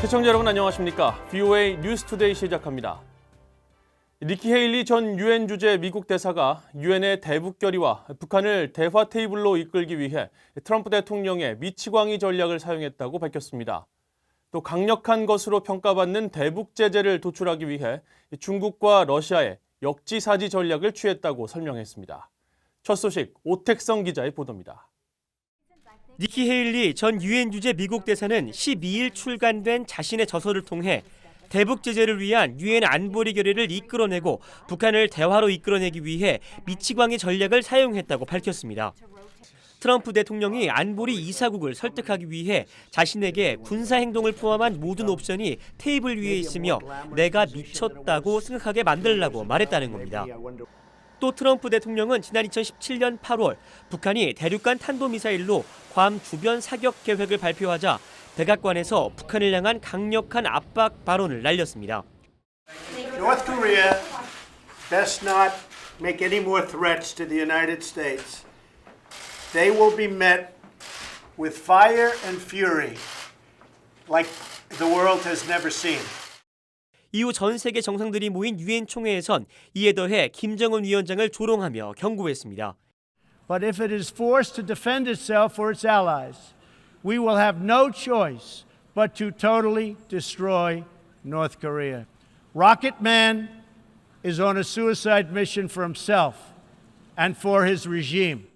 시청자 여러분 안녕하십니까? VOA 뉴스투데이 시작합니다. 니키 헤일리 전 유엔 주재 미국 대사가 유엔의 대북 결의와 북한을 대화 테이블로 이끌기 위해 트럼프 대통령의 미치광이 전략을 사용했다고 밝혔습니다. 또 강력한 것으로 평가받는 대북 제재를 도출하기 위해 중국과 러시아의 역지사지 전략을 취했다고 설명했습니다. 첫 소식 오택성 기자의 보도입니다. 니키 헤일리 전 유엔 주재 미국 대사는 12일 출간된 자신의 저서를 통해 대북 제재를 위한 유엔 안보리 결의를 이끌어내고 북한을 대화로 이끌어내기 위해 미치광이 전략을 사용했다고 밝혔습니다. 트럼프 대통령이 안보리 이사국을 설득하기 위해 자신에게 군사 행동을 포함한 모든 옵션이 테이블 위에 있으며 내가 미쳤다고 생각하게 만들라고 말했다는 겁니다. 또 트럼프 대통령은 지난 2017년 8월 북한이 대륙간 탄도미사일로 괌 주변 사격 계획을 발표하자 백악관에서 북한을 향한 강력한 압박 발언을 날렸습니다. North Korea best not make any more threats to the United States. They will be met with fire and fury like the world has never seen. 이후 전 세계 정상들이 모인 유엔 총회에선 이에 더해 김정은 위원장을 조롱하며 경고했습니다. But if it is forced to defend itself or its allies, we will have no choice but to totally destroy North Korea. Rocket Man is on a suicide mission for himself and for his regime.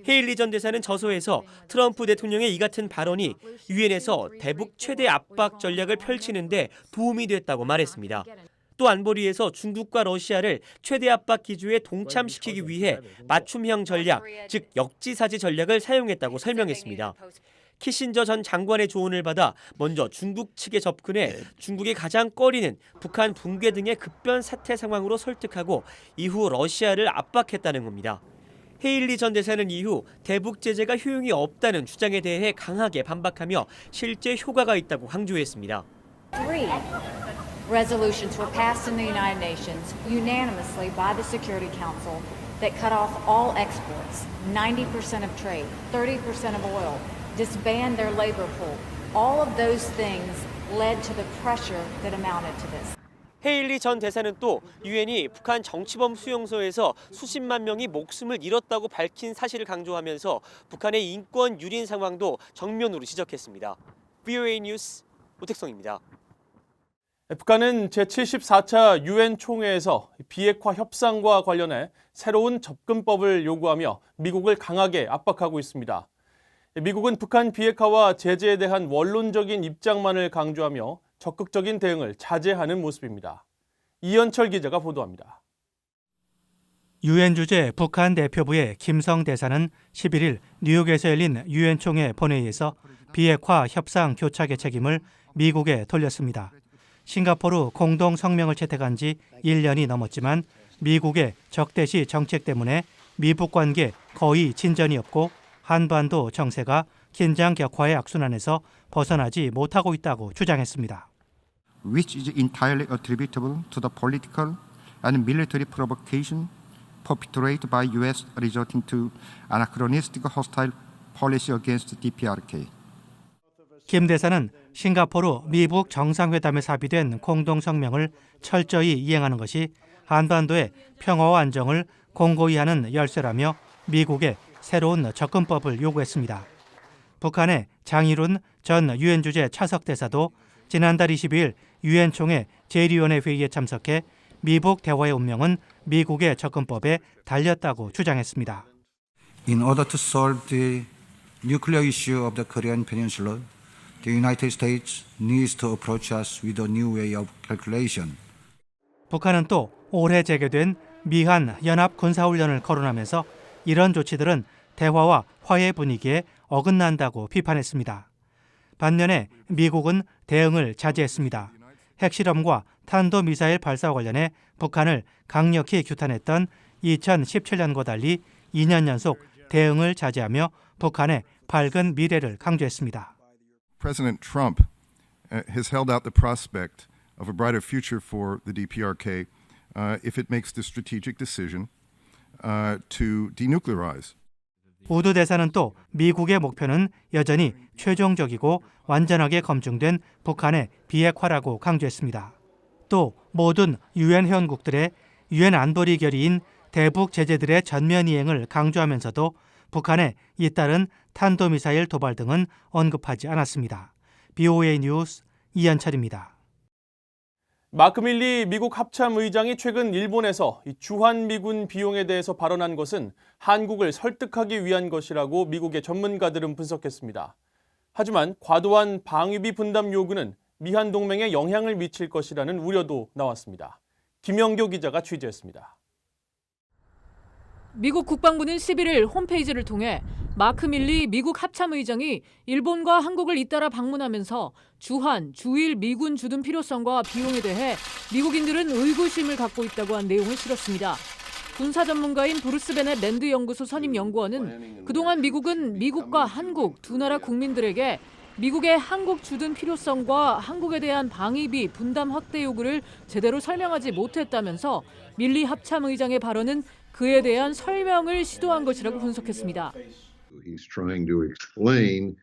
헤일리 전 대사는 저서에서 트럼프 대통령의 이 같은 발언이 유엔에서 대북 최대 압박 전략을 펼치는데 도움이 됐다고 말했습니다. 또 안보리에서 중국과 러시아를 최대 압박 기조에 동참시키기 위해 맞춤형 전략, 즉 역지사지 전략을 사용했다고 설명했습니다. 키신저 전 장관의 조언을 받아 먼저 중국 측에 접근해 중국이 가장 꺼리는 북한 붕괴 등의 급변 사태 상황으로 설득하고 이후 러시아를 압박했다는 겁니다. 헤일리 전 대사는 이후 대북 제재가 효용이 없다는 주장에 대해 강하게 반박하며 실제 효과가 있다고 강조했습니다. Three resolutions were passed in the United Nations unanimously by the Security Council that cut off all exports, 90% of trade, 30% of oil, disband their labor pool. All of those things led to the pressure that amounted to this. 헤일리 전 대사는 또 유엔이 북한 정치범 수용소에서 수십만 명이 목숨을 잃었다고 밝힌 사실을 강조하면서 북한의 인권 유린 상황도 정면으로 지적했습니다. VOA 뉴스 오택성입니다. 북한은 제74차 유엔 총회에서 비핵화 협상과 관련해 새로운 접근법을 요구하며 미국을 강하게 압박하고 있습니다. 미국은 북한 비핵화와 제재에 대한 원론적인 입장만을 강조하며 적극적인 대응을 자제하는 모습입니다. 이현철 기자가 보도합니다. 유엔 주재 북한 대표부의 김성 대사는 11일 뉴욕에서 열린 유엔 총회 본회의에서 비핵화 협상 교착의 책임을 미국에 돌렸습니다. 싱가포르 공동 성명을 채택한 지 1년이 넘었지만 미국의 적대시 정책 때문에 미북 관계 거의 진전이 없고 한반도 정세가 긴장 격화의 악순환에서 벗어나지 못하고 있다고 주장했습니다. Which is entirely attributable to the political and military provocation perpetrated by U.S. resorting to anachronistic hostile policy against DPRK. 김 대사는 싱가포르 미북 정상회담에 합의된 공동성명을 철저히 이행하는 것이 한반도의 평화와 안정을 공고히 하는 열쇠라며 미국에 새로운 접근법을 요구했습니다. 북한의 장일훈 전 유엔 주재 차석 대사도 지난달 22일 유엔 총회 제1위원회 회의에 참석해 미북 대화의 운명은 미국의 접근법에 달렸다고 주장했습니다. In order to solve the nuclear issue of the Korean Peninsula, the United States needs to approach us with a new way of calculation. 북한은 또 올해 재개된 미한 연합 군사훈련을 거론하면서 이런 조치들은 대화와 화해 분위기에 어긋난다고 비판했습니다. 반면에 미국은 대응을 자제했습니다. 핵실험과 탄도미사일 발사와 관련해 북한을 강력히 규탄했던 2017년과 달리 2년 연속 대응을 자제하며 북한의 밝은 미래를 강조했습니다. President Trump has held out the prospect of a brighter future for the DPRK if it makes the strategic decision to denuclearize. 우드 대사는 또 미국의 목표는 여전히 최종적이고 완전하게 검증된 북한의 비핵화라고 강조했습니다. 또 모든 유엔 회원국들의 유엔 안보리 결의인 대북 제재들의 전면 이행을 강조하면서도 북한의 잇따른 탄도미사일 도발 등은 언급하지 않았습니다. BOA 뉴스 이현철입니다. 마크 밀리 미국 합참의장이 최근 일본에서 주한미군 비용에 대해서 발언한 것은 한국을 설득하기 위한 것이라고 미국의 전문가들은 분석했습니다. 하지만 과도한 방위비 분담 요구는 미한 동맹에 영향을 미칠 것이라는 우려도 나왔습니다. 김영교 기자가 취재했습니다. 미국 국방부는 11일 홈페이지를 통해 마크 밀리 미국 합참의장이 일본과 한국을 잇따라 방문하면서 주한, 주일 미군 주둔 필요성과 비용에 대해 미국인들은 의구심을 갖고 있다고 한 내용을 실었습니다. 군사 전문가인 브루스 베넷 랜드 연구소 선임 연구원은 그동안 미국은 미국과 한국 두 나라 국민들에게 미국의 한국 주둔 필요성과 한국에 대한 방위비 분담 확대 요구를 제대로 설명하지 못했다면서 밀리 합참의장의 발언은 그에 대한 설명을 시도한 것이라고 분석했습니다. He's trying to explain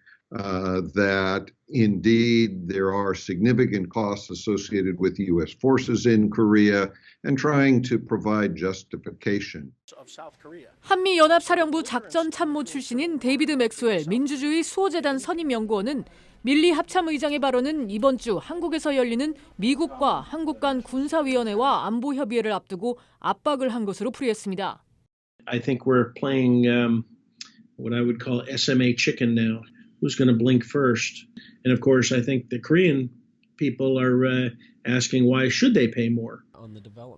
that indeed there are significant costs associated with U.S. forces in Korea and trying to provide justification. 한미연합사령부 작전참모 출신인 데이비드 맥스웰 민주주의 수호재단 선임연구원은 밀리 합참의장의 발언은 이번 주 한국에서 열리는 미국과 한국 간 군사위원회와 안보협의회를 앞두고 압박을 한 것으로 풀이했습니다. I think we're playing what I would call SMA chicken now. Who's going to blink first? And of course, I think the Korean people are asking why should they pay more?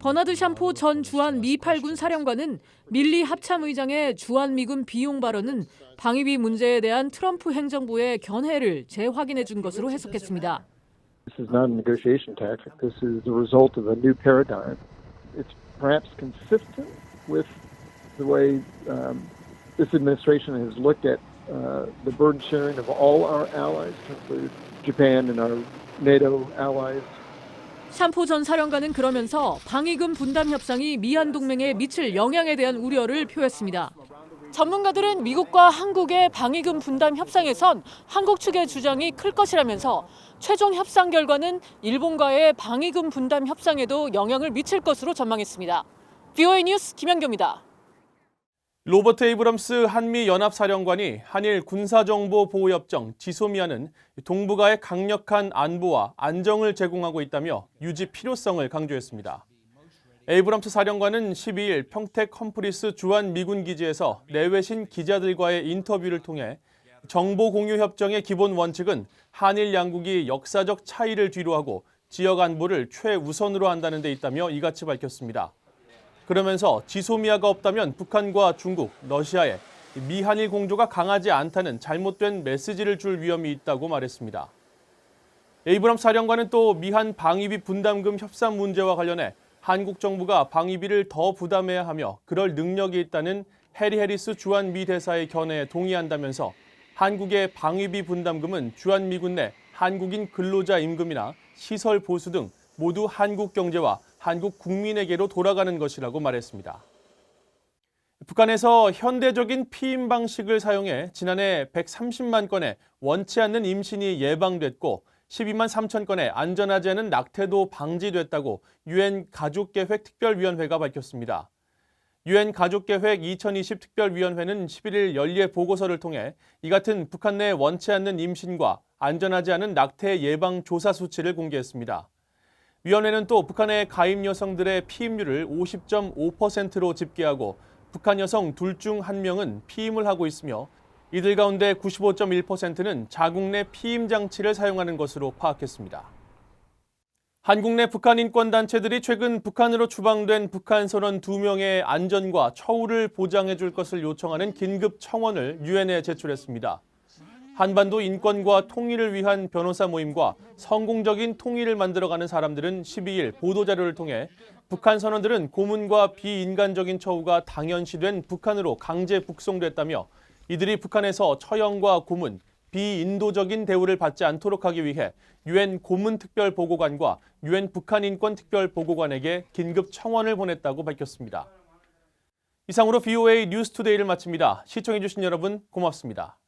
버나드 샴포 전 주한 미 8군 사령관은 밀리 합참의장의 주한미군 비용 발언은 방위비 문제에 대한 트럼프 행정부의 견해를 재확인해 준 것으로 해석했습니다. This is not a negotiation tactic. This is the result of a new paradigm. It's perhaps consistent with the way this administration has looked at the burden sharing of all our allies, to include Japan and our NATO allies. 샴포 전 사령관은 그러면서 방위금 분담 협상이 미한 동맹에 미칠 영향에 대한 우려를 표했습니다. 전문가들은 미국과 한국의 방위금 분담 협상에선 한국 측의 주장이 클 것이라면서 최종 협상 결과는 일본과의 방위금 분담 협상에도 영향을 미칠 것으로 전망했습니다. BOA 뉴스 김현교입니다. 로버트 에이브럼스 한미연합사령관이 한일 군사정보보호협정 지소미아는 동북아의 강력한 안보와 안정을 제공하고 있다며 유지 필요성을 강조했습니다. 에이브럼스 사령관은 12일 평택 험프리스 주한미군기지에서 내외신 기자들과의 인터뷰를 통해 정보공유협정의 기본 원칙은 한일 양국이 역사적 차이를 뒤로하고 지역 안보를 최우선으로 한다는 데 있다며 이같이 밝혔습니다. 그러면서 지소미아가 없다면 북한과 중국, 러시아에 미한일 공조가 강하지 않다는 잘못된 메시지를 줄 위험이 있다고 말했습니다. 에이브럼스 사령관은 또 미한 방위비 분담금 협상 문제와 관련해 한국 정부가 방위비를 더 부담해야 하며 그럴 능력이 있다는 해리 해리스 주한미 대사의 견해에 동의한다면서 한국의 방위비 분담금은 주한미군 내 한국인 근로자 임금이나 시설 보수 등 모두 한국 경제와 한국 국민에게로 돌아가는 것이라고 말했습니다. 북한에서 현대적인 피임 방식을 사용해 지난해 130만 건의 원치 않는 임신이 예방됐고 12만 3천 건의 안전하지 않은 낙태도 방지됐다고 유엔 가족계획 특별위원회가 밝혔습니다. 유엔 가족계획 2020 특별위원회는 11일 연례 보고서를 통해 이 같은 북한 내 원치 않는 임신과 안전하지 않은 낙태 예방 조사 수치를 공개했습니다. 위원회는 또 북한의 가임 여성들의 피임률을 50.5%로 집계하고 북한 여성 둘 중 한 명은 피임을 하고 있으며 이들 가운데 95.1%는 자국 내 피임 장치를 사용하는 것으로 파악했습니다. 한국 내 북한 인권단체들이 최근 북한으로 추방된 북한 선원 2명의 안전과 처우를 보장해 줄 것을 요청하는 긴급 청원을 유엔에 제출했습니다. 한반도 인권과 통일을 위한 변호사 모임과 성공적인 통일을 만들어가는 사람들은 12일 보도자료를 통해 북한 선원들은 고문과 비인간적인 처우가 당연시된 북한으로 강제 북송됐다며 이들이 북한에서 처형과 고문, 비인도적인 대우를 받지 않도록 하기 위해 유엔 고문특별보고관과 유엔 북한인권특별보고관에게 긴급 청원을 보냈다고 밝혔습니다. 이상으로 VOA 뉴스투데이를 마칩니다. 시청해주신 여러분 고맙습니다.